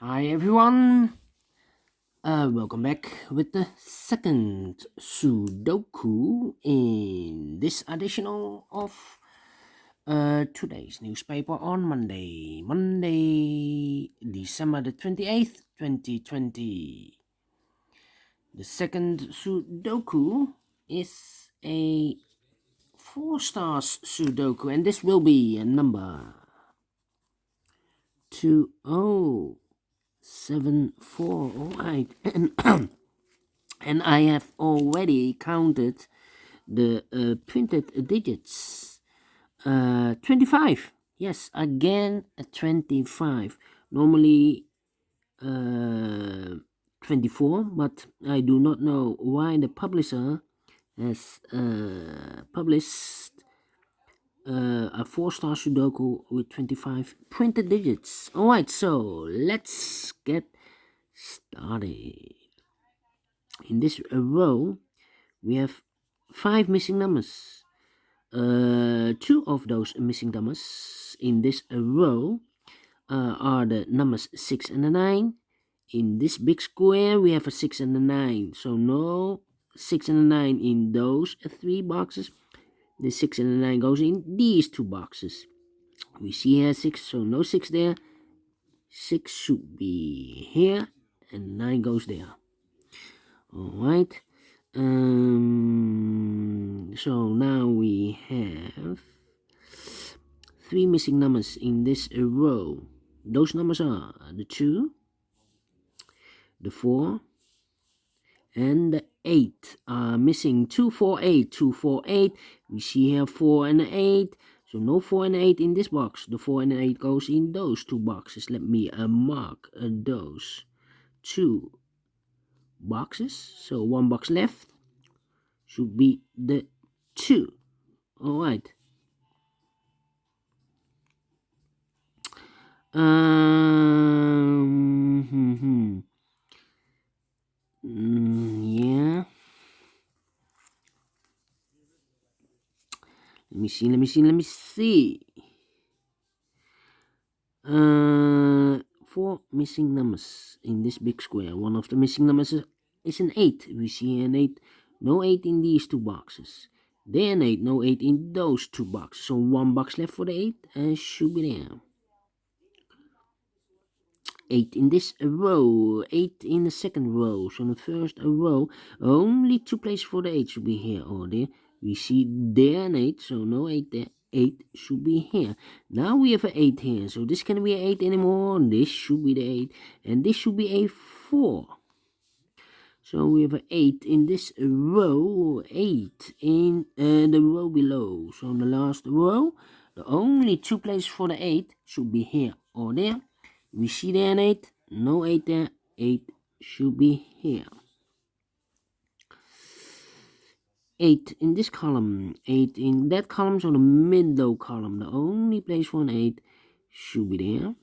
Hi everyone, welcome back with the second Sudoku in this edition of today's newspaper on Monday, December the 28th, 2020. The second Sudoku is a 4 stars Sudoku, and this will be a number 2074. Alright, and I have already counted the printed digits. 25. Yes, again a 25. Normally 24, but I do not know why the publisher has published a 4 star Sudoku with 25 printed digits. Alright, so let's get started. In this row, we have 5 missing numbers. Two of those missing numbers in this row are the numbers 6 and 9. In this big square, we have a 6 and a 9. So no 6 and a 9 in those 3 boxes. The 6 and the 9 goes in these 2 boxes. We see here 6, so no 6 there. 6 should be here, and 9 goes there. Alright. So now we have 3 missing numbers in this row. Those numbers are the 2, the 4, and the 8 are missing. 2, 4, 8. 2, 4, 8. We see here 4 and 8. So no 4 and 8 in this box. The 4 and 8 goes in those 2 boxes. Let me mark those 2 boxes. So 1 box left should be the 2. Alright. Yeah. Let me see. 4 missing numbers in this big square. One of the missing numbers is an 8. We see an 8. No 8 in these 2 boxes. Then 8. No 8 in those 2 boxes. So 1 box left for the 8 and should be there. 8 in this row, 8 in the second row. So in the first row, only 2 places for the 8 should be here or there. We see there an 8, so no 8 there. 8 should be here. Now we have an 8 here, so this can't be an 8 anymore. This should be the 8, and this should be a 4. So we have an 8 in this row, 8 in the row below. So in the last row, the only 2 places for the 8 should be here or there. We see there an 8, no 8 there, 8 should be here. 8 in this column, 8 in that column, so the middle column, the only place for an 8 should be there.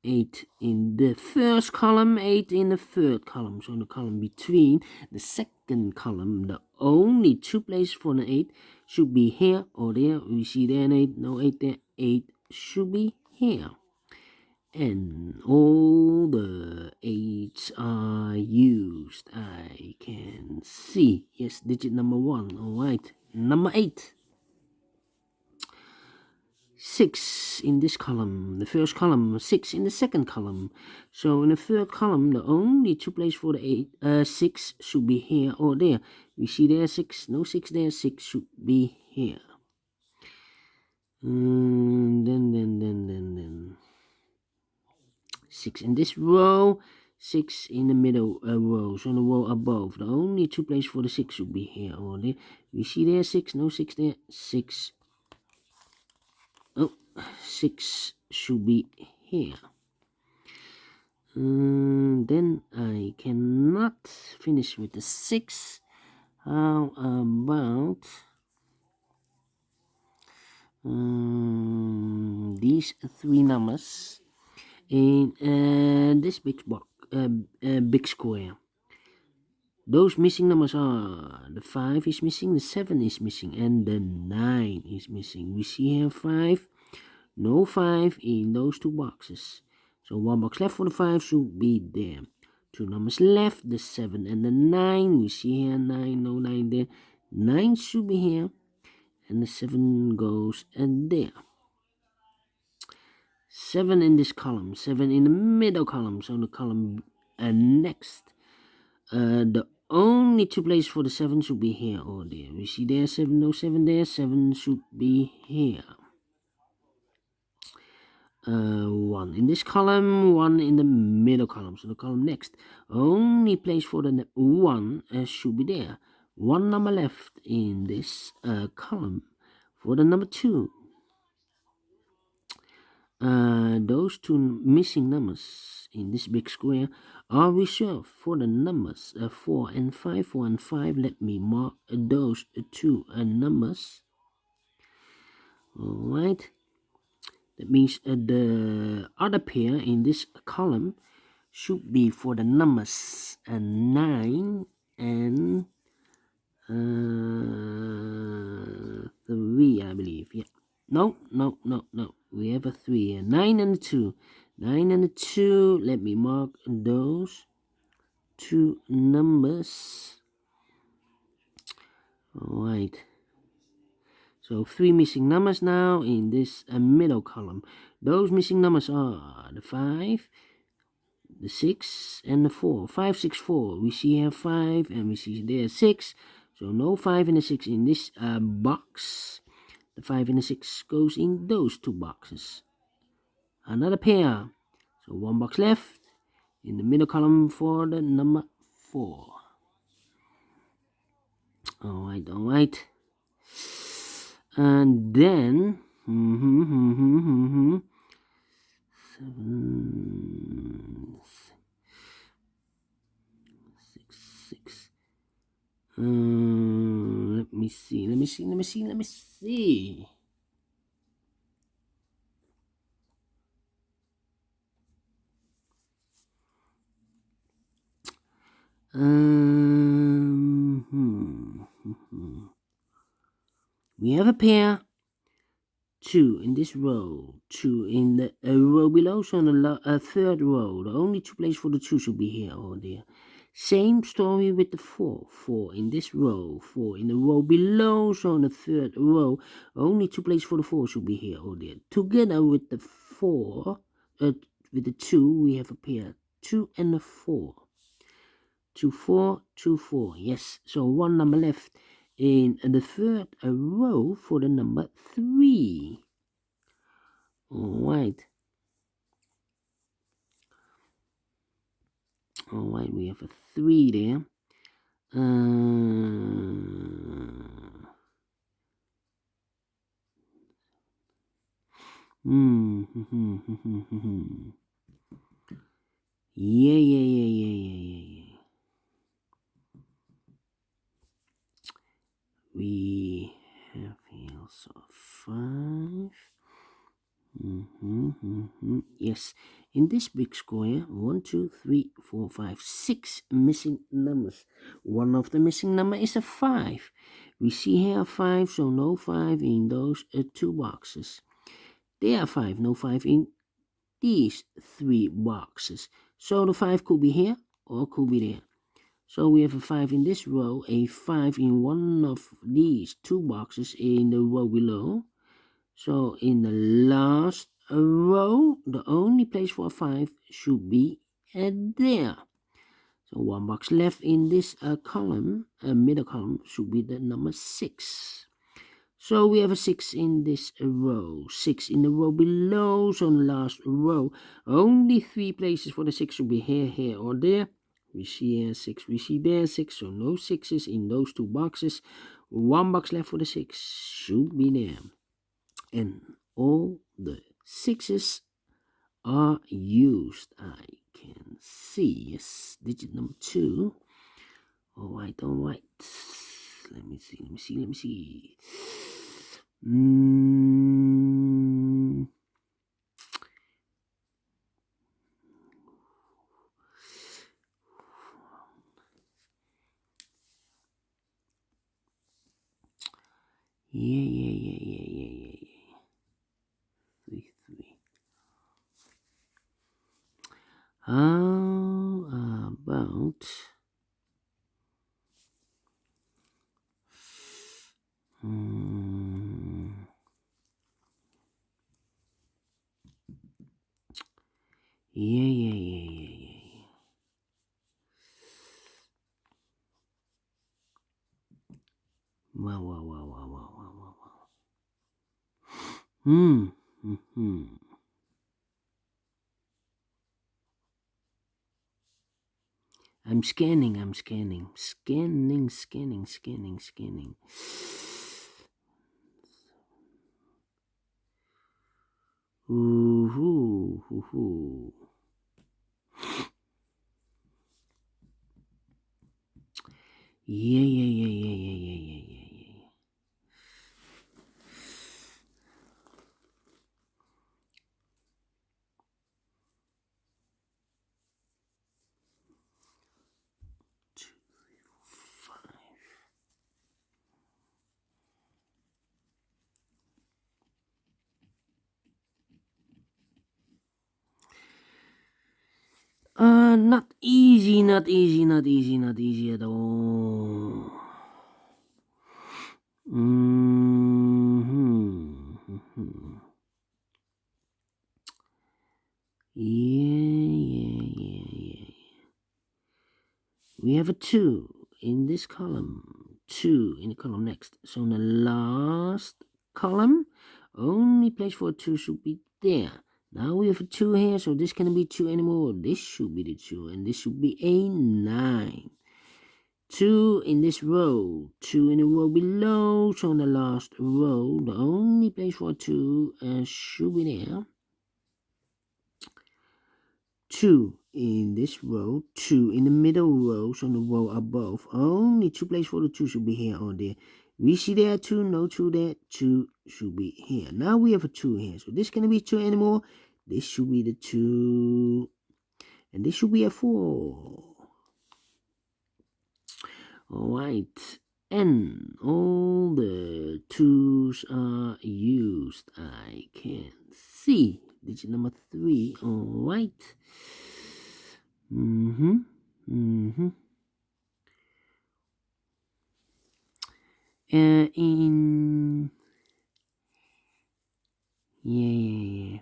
8 in the first column, 8 in the third column, so in the column between the second column, the only 2 places for an 8 should be here or there. We see there an 8, no 8 there, 8 should be here. And all the 8s are used. I can see. Yes, digit number 1. Alright. Number 8. 6 in this column. The first column. 6 in the second column. So in the third column, the only 2 places for the 6 should be here or there. We see there 6. No 6 there. 6 should be here. Then 6 in this row, 6 in the middle row, so in the row above. The only 2 places for the 6 should be here or there. We see there 6, no 6 there, 6. Oh, 6 should be here. Then I cannot finish with the 6. How about these 3 numbers in this big box, big square? Those missing numbers are the 5 is missing, the 7 is missing, and the 9 is missing. We see here 5, no 5 in those 2 boxes. So 1 box left for the 5 should be there. 2 numbers left, the 7 and the 9. We see here 9, no 9 there. 9 should be here. And the 7 goes and there. 7 in this column, 7 in the middle column. So the column next. The only 2 places for the 7 should be here or there. We see there 7, no 7 there. 7 should be here. 1 in this column, 1 in the middle column. So the column next. Only place for the 1 should be there. 1 number left in this column for the number 2. Those 2 missing numbers in this big square are reserved for the numbers 4 and 5. 4 and 5, let me mark those 2 numbers. Alright, that means the other pair in this column should be for the numbers 9 and 3, I believe. Yeah. No. We have a 3 here. 9 and 2. 9 and 2. Let me mark those 2 numbers. Alright. So 3 missing numbers now in this middle column. Those missing numbers are the 5, the 6, and the 4. 5, 6, 4. We see here 5 and we see there 6. So no 5 and the 6 in this box. The 5 and the 6 goes in those 2 boxes. Another pair. So 1 box left in the middle column for the number 4. Alright. And then 7, 6. Let me see. We have a pair, 2 in this row, 2 in the row below, so on the third row. The only 2 places for the 2 should be here or there. Same story with the 4. 4 in this row, 4 in the row below, so on the third row. Only 2 places for the 4 should be here or there. Together with the 4, with the 2, we have a pair, 2 and a 4. 2, 4, 2, 4. Yes, so 1 number left in the third row for the number 3. Alright, we have a 3 there. Yeah. We have here also 5. Yes, in this big square, 1, 2, 3, 4, 5, 6 missing numbers. One of the missing number is a 5. We see here 5, so no 5 in those 2 boxes. There are 5, no 5 in these 3 boxes. So the 5 could be here or could be there. So we have a 5 in this row, a 5 in one of these 2 boxes in the row below. So in the last row, the only place for a 5 should be there. So 1 box left in this column, middle column, should be the number 6. So we have a 6 in this row, 6 in the row below. So in the last row, only 3 places for the 6 should be here, or there. We see here 6, we see there 6, so no 6s in those 2 boxes. 1 box left for the 6 should be there. And all the 6s are used. I can see, yes, digit number 2. Alright. Let me see. Yeah. 3. How about yeah. Wow. I'm scanning. Scanning. Ooh. Yeah. Not easy at all. Yeah. We have a 2 in this column, 2 in the column next. So in the last column, only place for a 2 should be there. Now we have a 2 here, so this cannot be 2 anymore. This should be the 2, and this should be a 9. 2 in this row, 2 in the row below. So in the last row, the only place for a 2 should be there. 2 in this row, 2 in the middle row, so in the row above. Only 2 places for the 2 should be here or there. We see there 2, no 2 there, 2 should be here. Now we have a 2 here, so this cannot be 2 anymore. This should be the 2, and this should be a 4. Alright, and all the 2s are used. I can see digit number 3. Alright. In yeah.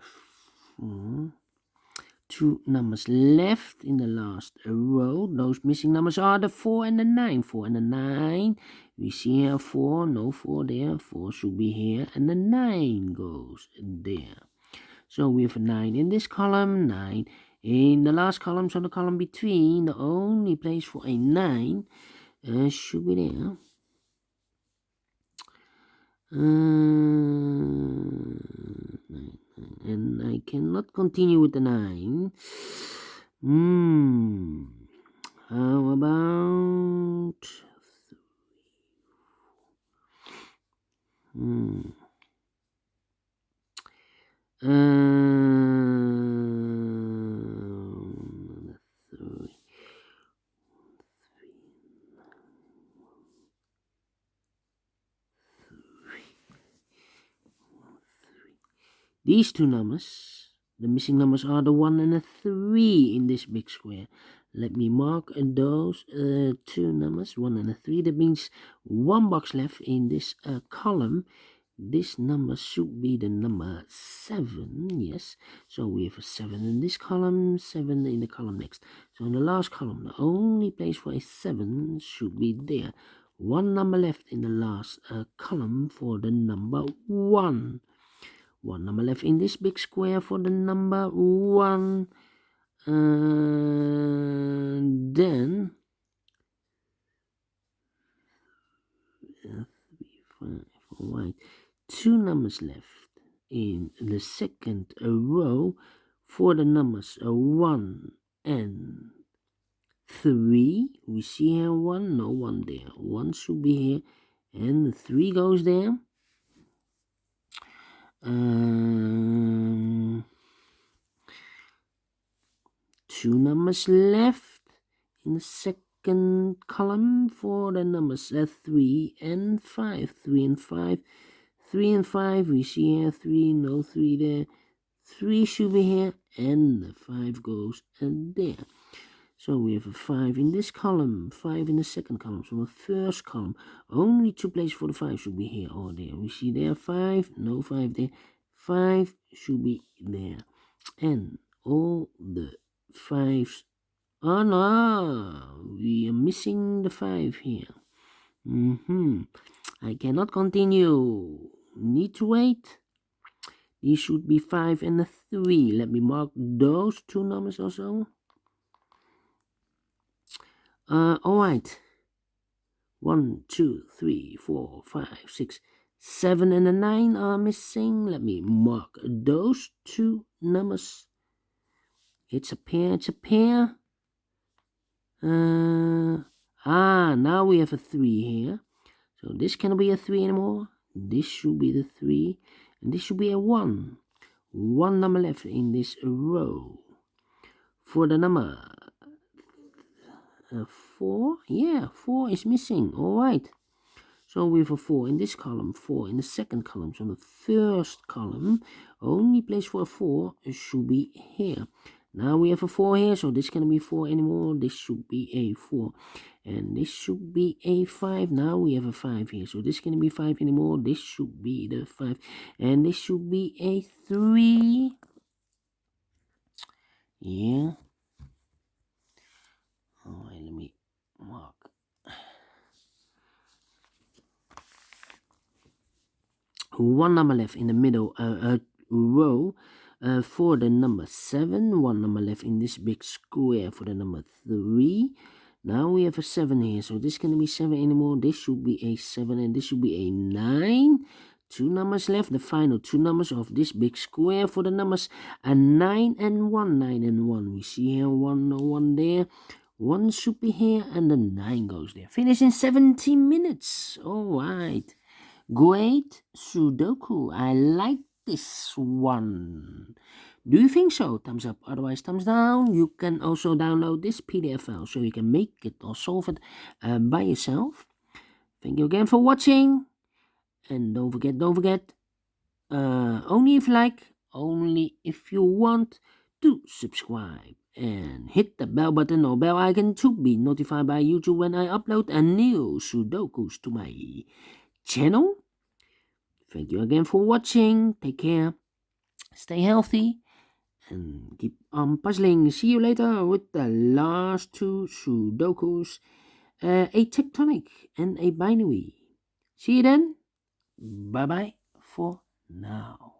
2 numbers left in the last row. Those missing numbers are the 4 and the 9. 4 and the 9. We see here 4, no 4 there. 4 should be here, and the 9 goes there. So we have a 9 in this column, 9 in the last column. So the column between, the only place for a 9 should be there. And I cannot continue with the 9. How about 3? These 2 numbers, the missing numbers are the 1 and the 3 in this big square. Let me mark those 2 numbers, 1 and a 3. That means 1 box left in this column. This number should be the number 7, yes. So we have a 7 in this column, 7 in the column next. So in the last column, the only place for a 7 should be there. 1 number left in the last column for the number 1. 1 number left in this big square for the number 1. Then 3, 5, alright. 2 numbers left in the second row for the numbers 1 and 3. We see here 1, no 1 there. 1 should be here, and 3 goes there. 2 numbers left in the second column for the numbers 3 and 5. 3 and 5. 3 and 5, we see here 3, no 3 there. 3 should be here, and the 5 goes there. So we have a 5 in this column, 5 in the second column. So the first column, only 2 places for the 5 should be here or there. We see there 5, no 5 there. 5 should be there. And all the 5s, oh no, we are missing the 5 here. I cannot continue. Need to wait. These should be 5 and a 3. Let me mark those 2 numbers also. Alright. 1, 2, 3, 4, 5, 6, 7 and a 9 are missing. Let me mark those 2 numbers. It's a pair. Now we have a 3 here. So this cannot be a 3 anymore. This should be the 3. And this should be a 1. 1 number left in this row. For the number 4. Yeah, 4 is missing. Alright. So we have a 4 in this column, 4 in the second column. So the first column, only place for a 4 should be here. Now we have a 4 here, so this cannot be 4 anymore. This should be a 4. And this should be a 5. Now we have a 5 here, so this cannot be 5 anymore. This should be the 5. And this should be a 3. Yeah. Alright, let me mark. One number left in the middle row for the number 7. One number left in this big square for the number 3. Now we have a 7 here, so this can't be 7 anymore. This should be a 7 and this should be a 9. 2 numbers left, the final 2 numbers of this big square for the numbers 9 and 1. 9 and 1. We see here 1, no 1 there. 1 should be here and the 9 goes there. Finish in 17 minutes. Alright. Great Sudoku. I like this one. Do you think so? Thumbs up, otherwise thumbs down. You can also download this PDF file so you can make it or solve it by yourself. Thank you again for watching. And don't forget, only if you like, only if you want to subscribe. And hit the bell button or bell icon to be notified by YouTube when I upload a new Sudokus to my channel. Thank you again for watching. Take care. Stay healthy. And keep on puzzling. See you later with the last 2 Sudokus. A tectonic and a binary. See you then. Bye-bye for now.